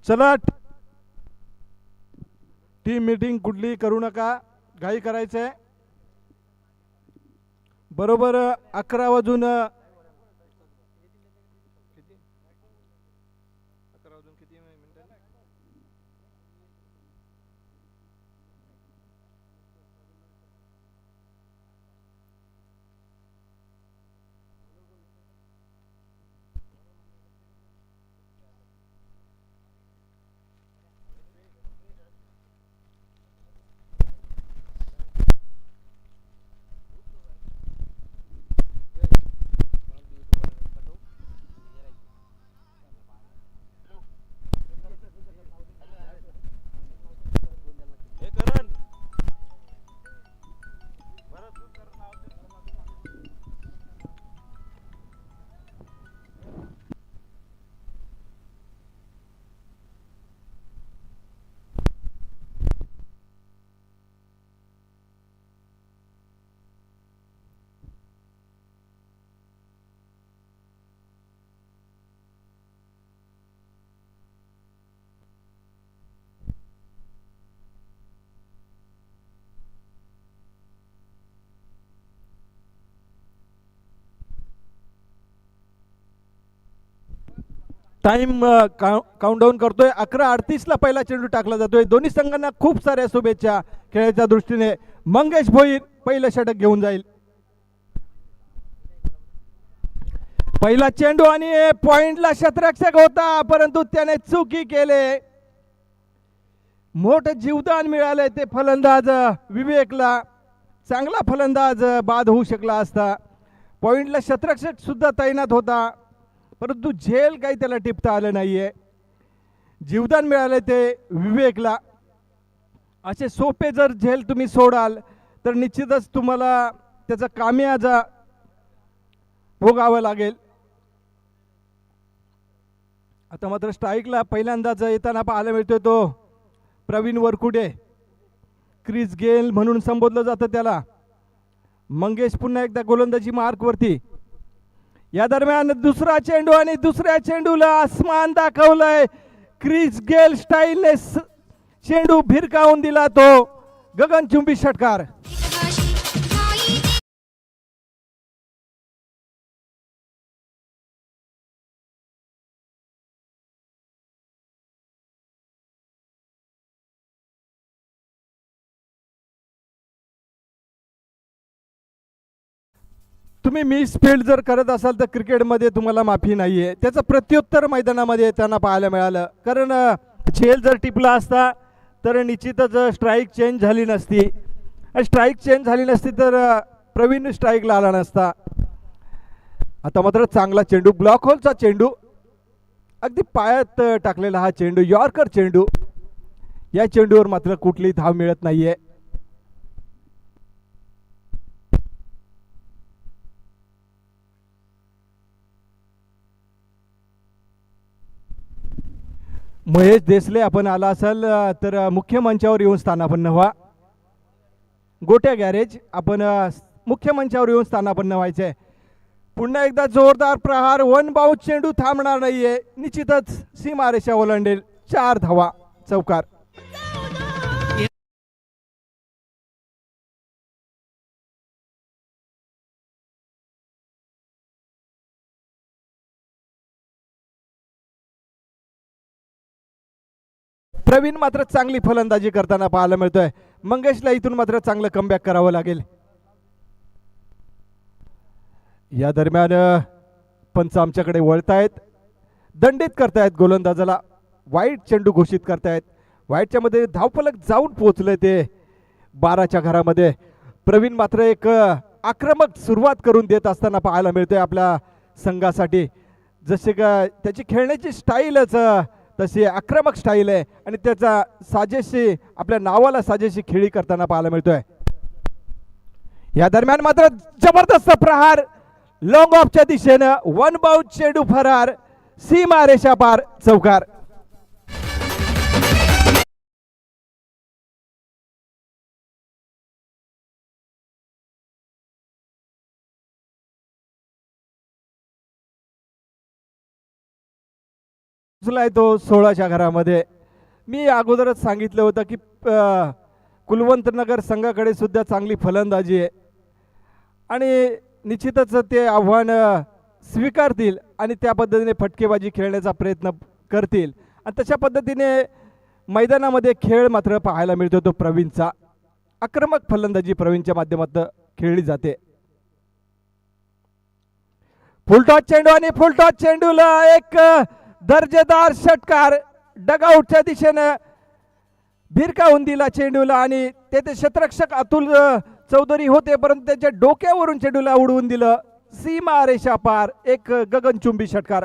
Speaker 2: चला टीम मीटिंग कुठली करू नका, घाई करायचंय. बरोबर 11 वाजून टाइम काउंटडाऊन करतोय. 11:38 पहिला चेंडू टाकला जातोय. दोन्ही संघांना खूप साऱ्या शुभेच्छा खेळाच्या दृष्टीने. मंगेश भोईर पहिलं षटक घेऊन जाईल. पहिला चेंडू आणि पॉइंटला क्षेत्ररक्षक होता परंतु त्याने चुकी केले. मोठं जीवदान मिळालंय ते फलंदाज विवेकला. चांगला फलंदाज बाद होऊ शकला असता. पॉइंटला शतरक्षक सुद्धा तैनात होता, परंतु झेल काही त्याला टिपता आलं नाहीये. जीवदान मिळालंय ते विवेकला. असे सोपे जर झेल तुम्ही सोडाल तर निश्चितच तुम्हाला त्याचा कामियाजा भोगावं लागेल. आता मात्र स्ट्राईकला पहिल्यांदाच येताना पाहायला मिळतोय तो प्रवीण वरकुडे. क्रिस गेल म्हणून संबोधलं जातं त्याला. मंगेश पुन्हा एकदा गोलंदाजी मार्कवरती. या दरम्यान दुसरा चेंडू आणि दुसऱ्या चेंडूला आसमान दाखवलंय. क्रिस गेल स्टाईलने चेंडू भिरकावून दिला तो गगनचुंबी षटकार. तुम्ही मिस फील्ड जर करत असाल तर क्रिकेटमध्ये तुम्हाला माफी नाहीये. त्याचं प्रत्युत्तर मैदानामध्ये येताना पाहायला मिळालं. कारण झेल जर टिपला असता तर निश्चितच स्ट्राईक चेंज झाली नसती. स्ट्राईक चेंज झाली नसती तर प्रवीण स्ट्राईकला आला नसता. आता मात्र चांगला चेंडू, ब्लॉक होलचा चेंडू, अगदी पायात टाकलेला हा चेंडू, यॉर्कर चेंडू. या चेंडूवर मात्र कुठलीही धाव मिळत नाहीये. महेश देसले आपण आला असाल तर मुख्य मंचावर येऊन स्थानापन्न व्हा. गोट्या गॅरेज आपण मुख्य मंचावर येऊन स्थानापन्न व्हायचंय. पुन्हा एकदा जोरदार प्रहार, वन बाउंस चेंडू थांबणार नाहीये. निश्चितच सीमारेषा ओलांडेल. 4 धावा, चौकार. प्रवीण मात्र चांगली फलंदाजी करताना पाहायला मिळतोय. मंगेशला इथून मात्र चांगलं कमबॅक करावं लागेल. या दरम्यान पंच आमच्याकडे वळतायत, दंडित करतायत गोलंदाजाला. वाईट चेंडू घोषित करतायत. वाईटच्या मध्ये धावफलक जाऊन पोहोचले ते 12च्या घरामध्ये. प्रवीण मात्र एक आक्रमक सुरुवात करून देत असताना पाहायला मिळतोय आपल्या संघासाठी. जसे का त्याची खेळण्याची स्टाईलच तशी आक्रमक स्टाईल आहे आणि त्याचा साजेशी, आपल्या नावाला साजेशी खेळी करताना पाहायला मिळतोय. या दरम्यान मात्र जबरदस्त प्रहार लॉंग ऑफच्या दिशेनं, वन बाउंस चेंडू फरार, सीमा रेषा पार, चौकार. तो 16च्या घरामध्ये. मी अगोदरच सांगितलं होतं की कुलवंत नगर संघाकडे सुद्धा चांगली फलंदाजी आहे आणि निश्चितच ते आव्हान स्वीकारतील आणि त्या पद्धतीने फटकेबाजी खेळण्याचा प्रयत्न करतील. आणि तशा पद्धतीने मैदानामध्ये खेळ मात्र पाहायला मिळतो तो प्रवीणचा. आक्रमक फलंदाजी प्रवीणच्या माध्यमातून खेळली जाते. फुलटॉस चेंडू आणि फुलटॉस चेंडूला एक दर्जेदार षटकार. डगआउटच्या दिशेनं भिरकावून दिला चेंडूला आणि तेथे क्षेत्ररक्षक अतुल चौधरी होते, परंतु त्याच्या डोक्यावरून चेंडूला उडवून दिलं. सीमा रेषा पार, एक गगनचुंबी षटकार.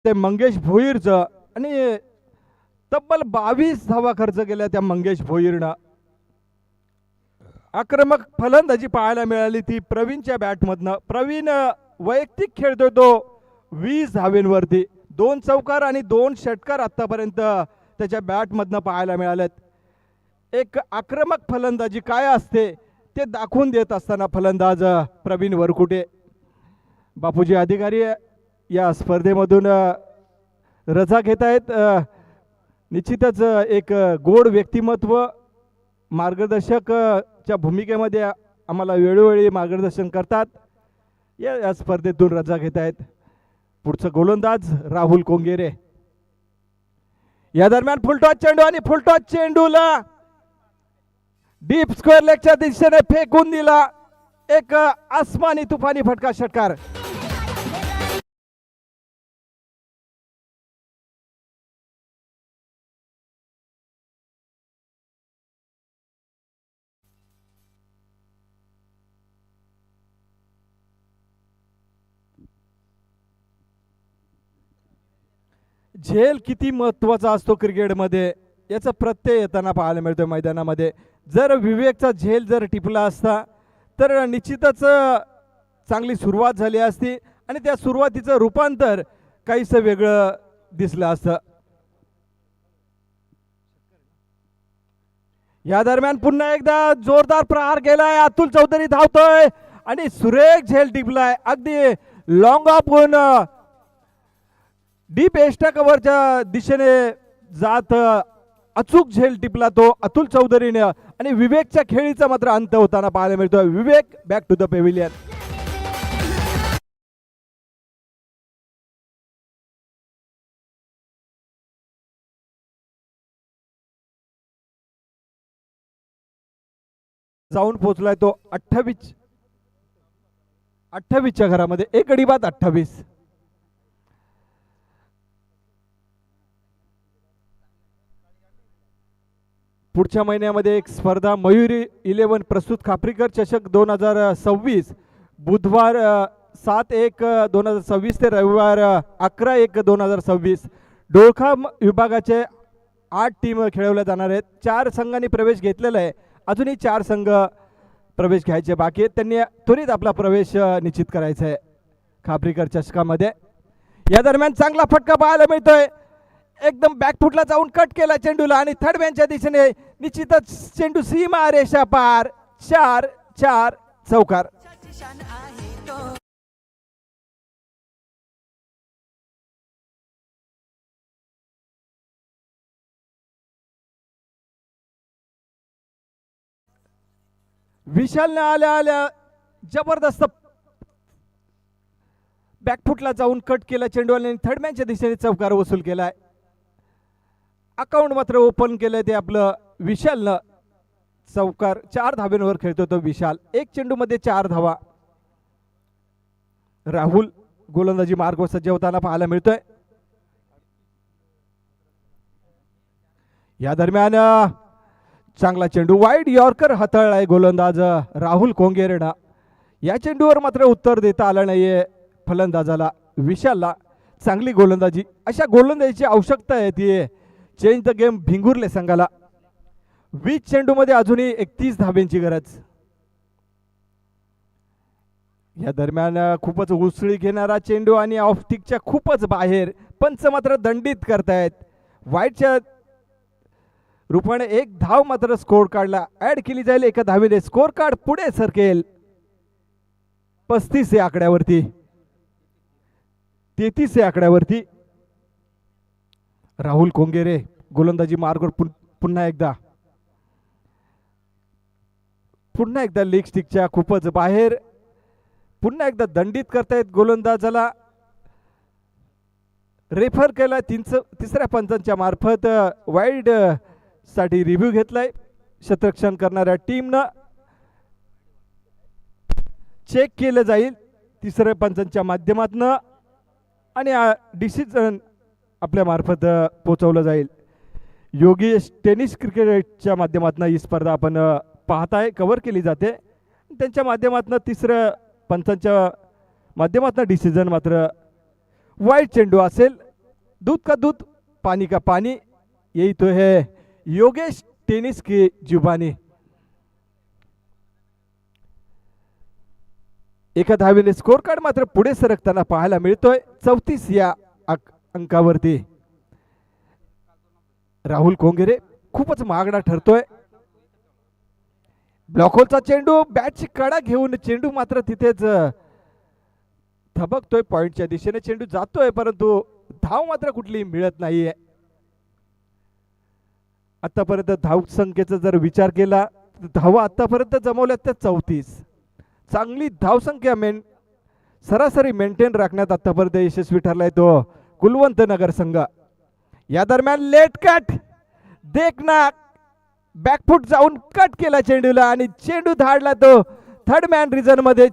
Speaker 2: ते मंगेश भोईरचं आणि तब्बल 22 धावा खर्च केल्या त्या मंगेश भोईरनं. आक्रमक फलंदाजी पाहायला मिळाली ती प्रवीणच्या बॅटमधनं. प्रवीण वैयक्तिक खेळतोय तो 20 धावेंवरती. 2 चौकार आणि 2 षटकार आतापर्यंत त्याच्या बॅटमधनं पाहायला मिळालेत. एक आक्रमक फलंदाजी काय असते ते दाखवून देत असताना फलंदाज प्रवीण वरकुटे. बापूजी अधिकारी या स्पर्धेमधून रजा घेत आहेत. निश्चितच एक गोड व्यक्तिमत्व, मार्गदर्शकच्या भूमिकेमध्ये आम्हाला वेळोवेळी मार्गदर्शन करतात. या स्पर्धेतून रजा घेत आहेत. पुढचं गोलंदाज राहुल कोंगेरे. या दरम्यान फुलटॉस चेंडू आणि फुलटॉस चेंडूला डीप स्क्वेअर लेगच्या दिशेने फेकून दिला. एक आसमानी तुफानी फटका षटकार. झेल किती महत्वाचा असतो क्रिकेटमध्ये याचा प्रत्यय येताना पाहायला मिळतोय मैदानामध्ये. जर विवेकचा झेल जर टिपला असता तर निश्चितच चांगली सुरुवात झाली असती आणि त्या सुरुवातीचं रूपांतर काहीसं वेगळं दिसलं असतं. या दरम्यान पुन्हा एकदा जोरदार प्रहार केलाय. अतुल चौधरी धावतोय आणि सुरेख झेल टिपलाय. अगदी लॉंग ऑफ होऊन डीप एस्टा कव्हरच्या दिशेने जात अचूक झेल टिपला तो अतुल चौधरीने आणि विवेकच्या खेळीचा मात्र अंत होताना पाहायला मिळतोय. विवेक बॅक टू द पेव्हिलियन. जाऊन पोहोचलाय तो 28च्या घरामध्ये. एक गडी बाद 28. पुढच्या महिन्यामध्ये एक स्पर्धा मयुरी 11 प्रस्तुत खापरीकर चषक 2026 बुधवार 7/1/2026 ते रविवार 11/1/2026 डोळखा विभागाचे 8 टीम खेळवल्या जाणार आहेत. 4 संघांनी प्रवेश घेतलेला आहे. अजूनही 4 संघ प्रवेश घ्यायचे बाकी आहेत. त्यांनी त्वरित आपला प्रवेश निश्चित करायचा आहे खापरीकर चषकामध्ये. या दरम्यान चांगला फटका पाहायला मिळतोय. एकदम बॅकफुटला जाऊन कट केला चेंडूला आणि थर्ड मॅनच्या दिशेने निश्चितच चेंडू सीमा रेषा पार. 4-4 चौकार. विशालने आल्या जबरदस्त बॅकफुटला जाऊन कट केला चेंडू आणि थर्ड मॅनच्या दिशेने चौकार वसूल केलाय. अकाउंट मात्र ओपन केलंय ते आपलं विशालनं. चौकार 4 धाब्यांवर खेळतो तो विशाल. 1 चेंडू मध्ये 4 धावा. राहुल गोलंदाजी मार्ग सज्ज होताना पाहायला मिळतोय. या दरम्यान चांगला चेंडू वाईड यॉर्कर हाताळलाय गोलंदाज राहुल कोंगेरेनं. या चेंडूवर मात्र उत्तर देता आलं नाहीये फलंदाजाला विशालला. चांगली गोलंदाजी. अशा गोलंदाजीची आवश्यकता आहे ती चेंज द गेम भिंगुर्ले संघाला. 20 चेंडूमध्ये अजूनही 31 धाब्यांची गरज. या दरम्यान खूपच उसळी घेणारा चेंडू आणि ऑफ स्टिकच्या खूपच बाहेर. पंच मात्र दंडित करतायत. वाईटच्या रूपाने 1 धाव मात्र स्कोर कार्डला ऍड केली जाईल. 1 धावेने स्कोर कार्ड पुढे सरकेल 35 या आकड्यावरती. 33 या आकड्यावरती. राहुल कोंगेरे गोलंदाजी मार्गावर पुन्हा एकदा लेग स्टिकच्या खूपच बाहेर. पुन्हा एकदा दंडित करतायत गोलंदाजाला. रेफर केला तिसऱ्या पंचांच्या मार्फत वाईड साठी रिव्ह्यू घेतलाय. शतरक्षण करणाऱ्या टीमनं चेक केलं जाईल तिसऱ्या पंचांच्या माध्यमातून आणि डिसिजन आपल्या मार्फत पोहोचवलं जाईल. योगेश टेनिस क्रिकेटच्या माध्यमातून ही स्पर्धा आपण पाहताय कव्हर केली जाते. त्यांच्या माध्यमातून तिसऱ्या पंचांच्या माध्यमातून डिसिजन मात्र वाईड चेंडू असेल. दूध का दूध पानी का पानी यही तो है योगेश टेनिस की जुबानी. 1 धावेने स्कोर कार्ड मात्र पुढे सरकताना पाहायला मिळतोय 34 या अंकावरती. राहुल कोंगेरे खूपच महागडा ठरतोय. ब्लॉकहोलचा चेंडू बॅटची कडा घेऊन चेंडू मात्र तिथेच थबकतोय. पॉइंटच्या दिशेने चेंडू जातोय परंतु धाव मात्र कुठली मिळत नाहीये. आतापर्यंत धाव संख्येचा जर विचार केला तर धावा आतापर्यंत जमवल्या त्या 34. चांगली धावसंख्या सरासरी मेंटेन राखण्यात आतापर्यंत यशस्वी ठरलाय तो कुलवंत नगर संघ. या दरम्यान लेट कट देखना बॅकफुट जाऊन कट केला चेंडूला आणि चेंडू धाडला तो थर्ड मॅन रिजन मध्ये.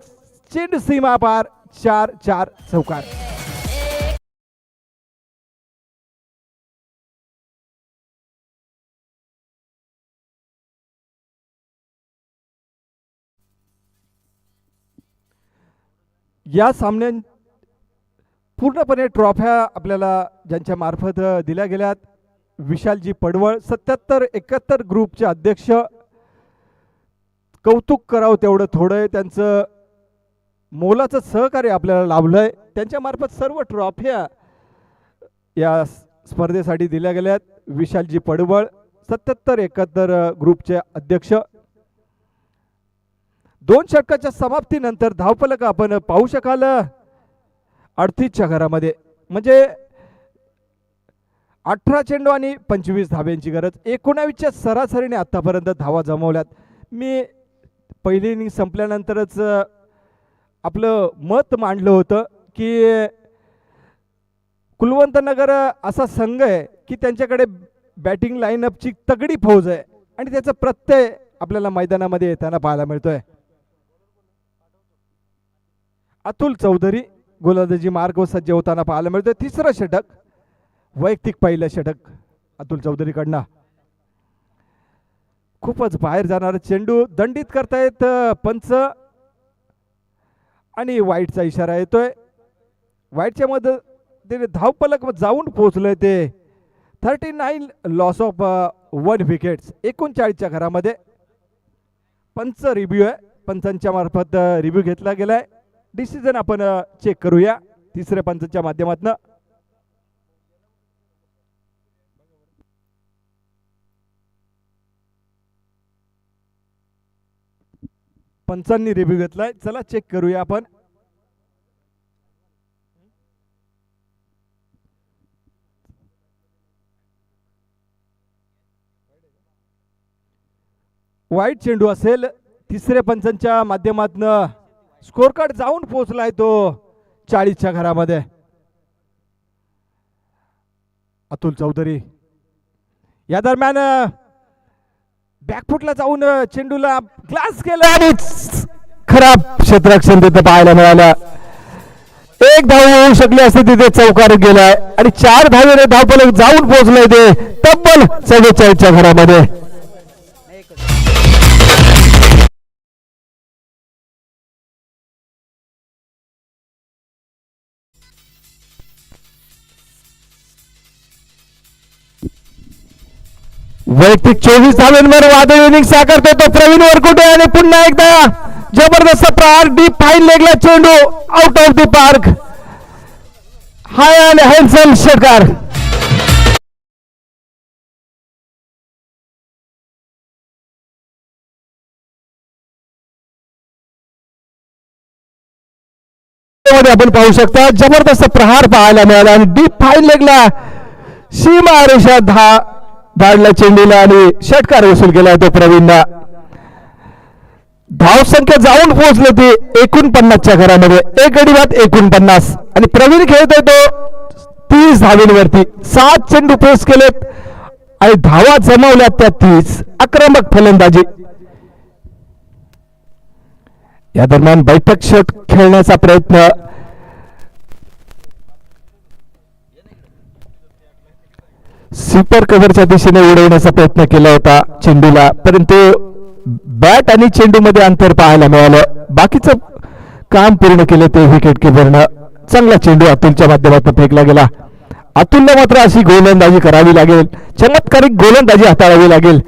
Speaker 2: चेंडू सीमा पार 4-4 चौकार. या सामन्यात पूर्णपणे ट्रॉफ्या आपल्याला ज्यांच्या मार्फत दिल्या गेल्यात. विशालजी पडवळ 77-71 ग्रुपचे अध्यक्ष. कौतुक करावं तेवढं थोडं आहे. त्यांचं मोलाचं सहकार्य आपल्याला लाभलंय. त्यांच्या मार्फत सर्व ट्रॉफ्या या स्पर्धेसाठी दिल्या गेल्यात. विशालजी पडवळ 77-71 ग्रुपचे अध्यक्ष. 2 षटकाच्या समाप्तीनंतर धावफलक आपण पाहू शकाल 38च्या घरामध्ये. म्हणजे 18 चेंडू आणि 25 धाब्यांची गरज. 19च्या सरासरीने आतापर्यंत धावा जमवल्यात. मी पहिली इनिंग संपल्यानंतरच आपलं मत मांडलं होतं की कुलवंत नगर असा संघ आहे की त्यांच्याकडे बॅटिंग लाईनअपची तगडी फौज आहे आणि त्याचा प्रत्यय आपल्याला मैदानामध्ये येताना पाहायला मिळतोय. अतुल चौधरी गोलंदाजी मार्ग सज्ज होताना पाहायला मिळतोय. 3रं षटक, वैयक्तिक पहिलं षटक अतुल चौधरीकडनं. खूपच बाहेर जाणारा चेंडू दंडित करतायत पंच आणि वाईटचा इशारा येतोय. वाईटच्या मध्ये धावफलक जाऊन पोहोचलोय ते 39 लॉस ऑफ 1 विकेट्स. 39च्या घरामध्ये पंच रिव्ह्यू आहे. पंचांच्या मार्फत रिव्ह्यू घेतला गेलाय. डिसिजन आपण चेक करूया 3ऱ्या पंचांच्या माध्यमातून. पंचांनी रिव्ह्यू घेतलाय. चला चेक करूया आपण. वाईट चेंडू असेल. 3ऱ्या पंचांच्या माध्यमातून स्कोर कार्ड जाऊन पोहोचलाय तो 40च्या घरामध्ये. अतुल चौधरी या दरम्यान बॅकफुटला जाऊन चेंडूला ग्लास केला आणि खराब क्षेत्ररक्षण तिथे पाहायला मिळालं. 1 धाव येऊ शकली असते तिथे चौकार गेलाय आणि 4 धावेने धावफलक जाऊन पोहोचलाय ते तब्बल 44च्या घरामध्ये. वैयक्तिक 24 धावांवर वादळ इनिंग साकारतो तो प्रवीण वरकुटे आणि पुन्हा एकदा जबरदस्त प्रहार. डीप फाईन लेगला चेंडू आउट ऑफ द पार्क. हाय आणि हॅन्डसम षटकार. आपण पाहू शकता जबरदस्त प्रहार पाहायला मिळाला आणि डीप फाईन लेगला सीमा रेषा धाडला चेंडूला आणि षटकार वसूल केला तो प्रवीणला. धाव संख्या जाऊन पोहोचले ते 49च्या घरामध्ये. 1 गडी बाद 49 आणि प्रवीण खेळतोय तो 30 धावेंवरती. 7 चेंडू पेस केलेत आणि धावा जमवल्यात त्या 30. आक्रमक फलंदाजी. या दरम्यान बैठक षट खेळण्याचा प्रयत्न स्वीपर कव्हरच्या दिशेने उडवण्याचा प्रयत्न केला होता चेंडूला, परंतु बॅट आणि चेंडू मध्ये अंतर पाहायला मिळालं. बाकीचं काम पूर्ण केलं ते विकेट किपरनं. चांगला चेंडू अतुलच्या माध्यमातून फेकला गेला. अतुलला मात्र अशी गोलंदाजी करावी लागेल, चमत्कारिक गोलंदाजी हाताळावी लागेल.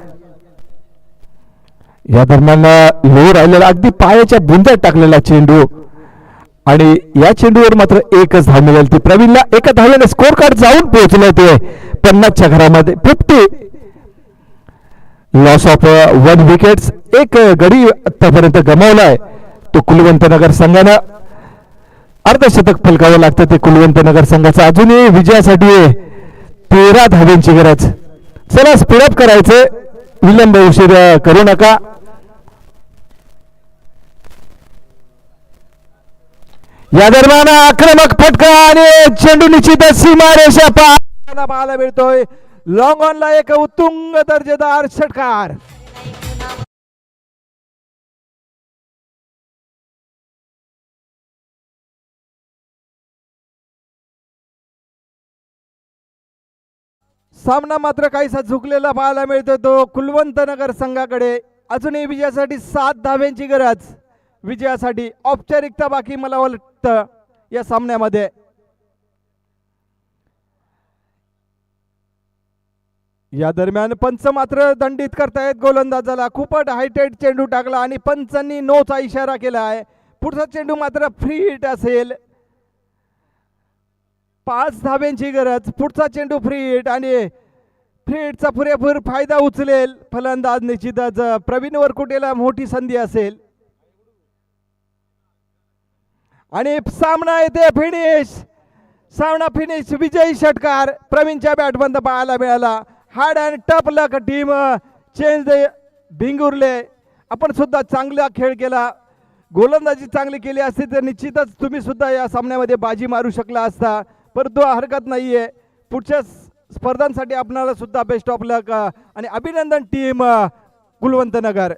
Speaker 2: या दरम्यान लो राहिलेला अगदी पायाच्या बुंद्यात टाकलेला चेंडू आणि या चेंडूवर मात्र 1च धाव मिळेल ती प्रवीणला. 1 धावेने स्कोर कार्ड जाऊन पोहोचले ते 50च्या घरामध्ये. 50 लॉस ऑफ 1 विकेट्स. 1 गडी आतापर्यंत गमावलाय तो कुलवंत नगर संघानं. अर्धशतक फलकावं लागतं ते कुलवंत नगर संघाचं. अजूनही विजयासाठी 13 धाव्यांची गरज. चला स्पीडअप करायचं, विलंब उशीर करू नका.
Speaker 3: या दरम्यान आक्रमक फटका आणि चेंडू निश्चितच सीमारेषा
Speaker 2: पाहायला मिळतोय. लॉंग ऑनला एक उत्तुंग दर्जेदार षटकार. सामना मात्र काहीसा झुकलेला पाहायला मिळतोय तो कुलवंत नगर संघाकडे. अजूनही विजयासाठी 7 धाव्यांची गरज. विजयासाठी औपचारिकता बाकी मला वाटतं या सामन्यामध्ये. या दरम्यान पंच मात्र दंडित करतायत गोलंदाजाला. खूपच हायटेड चेंडू टाकला आणि पंचांनी नोचा इशारा केला आहे. पुढचा चेंडू मात्र फ्री हिट असेल. 5 धाब्यांची गरज. पुढचा चेंडू फ्री हिट आणि फ्री हिटचा पुरेपूर फायदा उचलेल फलंदाज. निश्चितच प्रवीण वरकुटेला मोठी संधी असेल आणि सामना येते फिनिश. सामना फिनिश. विजयी षटकार प्रवीणच्या बॅटबंद पाहायला मिळाला. Hard and tough luck team change भिंगुरले. आपण सुद्धा चांगला खेळ केला. गोलंदाजी चांगली केली असती तर निश्चितच तुम्ही सुद्धा या सामन्यामध्ये बाजी मारू शकला असता. परंतु हरकत नाहीये. पुढच्या स्पर्धांसाठी आपणाला सुद्धा बेस्ट ऑफ लक आणि अभिनंदन टीम कुलवंत नगर.